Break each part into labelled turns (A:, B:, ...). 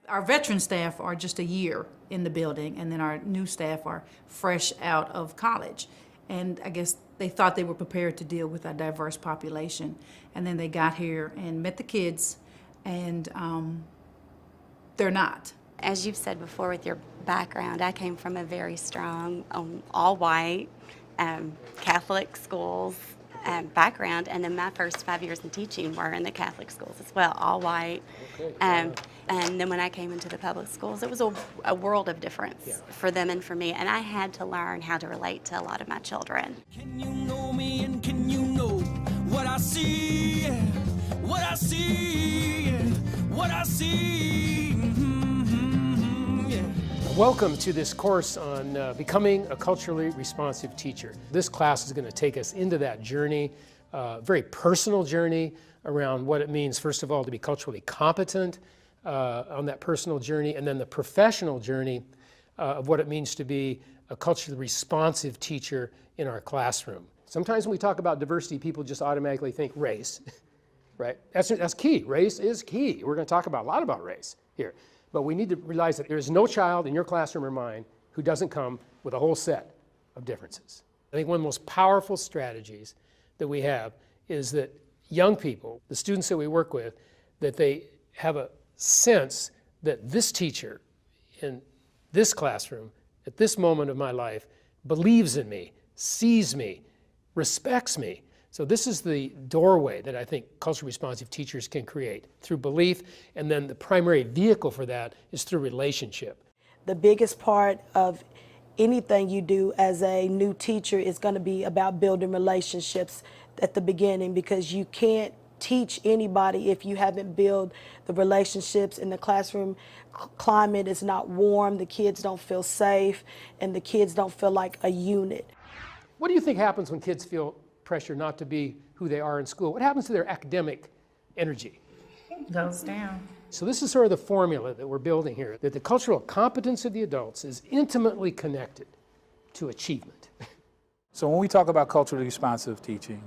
A: Our veteran staff are just a year in the building, and then our new staff are fresh out of college. And I guess they thought they were prepared to deal with a diverse population. And then they got here and met the kids, and they're not.
B: As you've said before with your background, I came from a very strong, all-white, Catholic schools background, and then my first 5 years in teaching were in the Catholic schools as well, all white.
C: Okay.
B: And then when I came into the public schools, it was a world of difference for them and for me, and I had to learn how to relate to a lot of my children.
D: Can you know me and can you know what I see? What I see, what I see.
C: Welcome to this course on becoming a culturally responsive teacher. This class is going to take us into that journey, very personal journey around what it means, first of all, to be culturally competent on that personal journey, and then the professional journey of what it means to be a culturally responsive teacher in our classroom. Sometimes when we talk about diversity, people just automatically think race, right? That's key. Race is key. We're going to talk a lot about race here. But we need to realize that there is no child in your classroom or mine who doesn't come with a whole set of differences. I think one of the most powerful strategies that we have is that young people, the students that we work with, that they have a sense that this teacher in this classroom, at this moment of my life, believes in me, sees me, respects me. So this is the doorway that I think culturally responsive teachers can create through belief, and then the primary vehicle for that is through relationship.
E: The biggest part of anything you do as a new teacher is going to be about building relationships at the beginning, because you can't teach anybody if you haven't built the relationships in the classroom. Climate is not warm, the kids don't feel safe, and the kids don't feel like a unit.
C: What do you think happens when kids feel pressure not to be who they are in school? What happens to their academic energy?
A: Goes down.
C: So this is sort of the formula that we're building here, that the cultural competence of the adults is intimately connected to achievement.
F: So when we talk about culturally responsive teaching,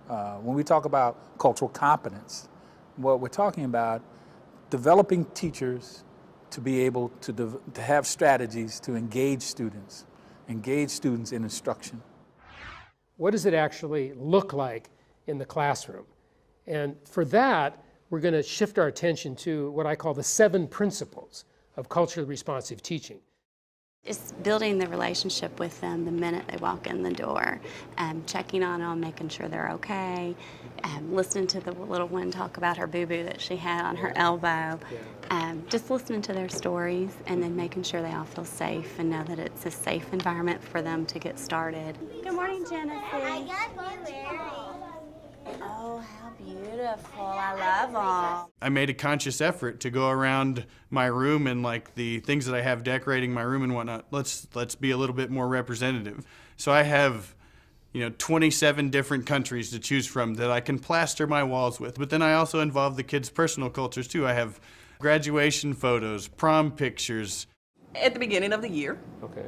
F: when we talk about cultural competence, what we're talking about developing teachers to be able to have strategies to engage students in instruction.
C: What does it actually look like in the classroom? And for that, we're going to shift our attention to what I call the 7 principles of culturally responsive teaching.
B: It's building the relationship with them the minute they walk in the door, checking on them, making sure they're okay, listening to the little one talk about her boo-boo that she had on her elbow, just listening to their stories, and then making sure they all feel safe and know that it's a safe environment for them to get started. Good morning, Genesis.
G: I got blueberry.
B: Oh, how beautiful. I love them.
H: I made a conscious effort to go around my room and like the things that I have decorating my room and whatnot. Let's be a little bit more representative. So I have 27 different countries to choose from that I can plaster my walls with. But then I also involve the kids' personal cultures too. I have graduation photos, prom pictures.
I: At the beginning of the year,
C: Okay.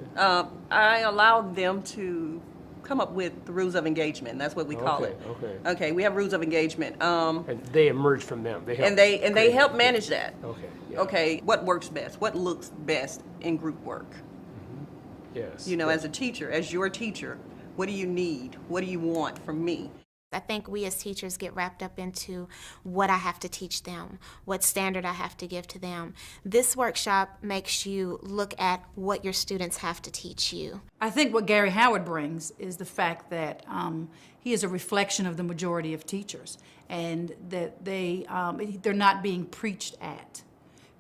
I: I allowed them to come up with the rules of engagement. That's what we call it. Okay, we have rules of engagement.
C: And they emerge from them.
I: They help manage that.
C: Okay. Yeah.
I: Okay, what works best? What looks best in group work?
C: Yes.
I: As a teacher, as your teacher, what do you need? What do you want from me?
G: I think we as teachers get wrapped up into what I have to teach them, what standard I have to give to them. This workshop makes you look at what your students have to teach you.
A: I think what Gary Howard brings is the fact that he is a reflection of the majority of teachers, and that they're not being preached at.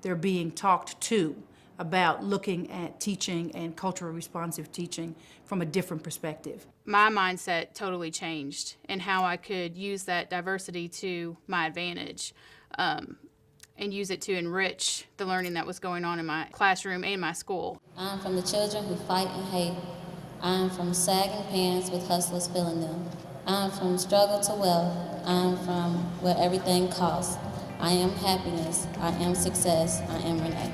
A: They're being talked to about looking at teaching and culturally responsive teaching from a different perspective.
J: My mindset totally changed in how I could use that diversity to my advantage and use it to enrich the learning that was going on in my classroom and my school.
K: I'm from the children who fight and hate. I'm from sagging pants with hustlers filling them. I'm from struggle to wealth. I'm from where everything costs. I am happiness. I am success. I am Renee.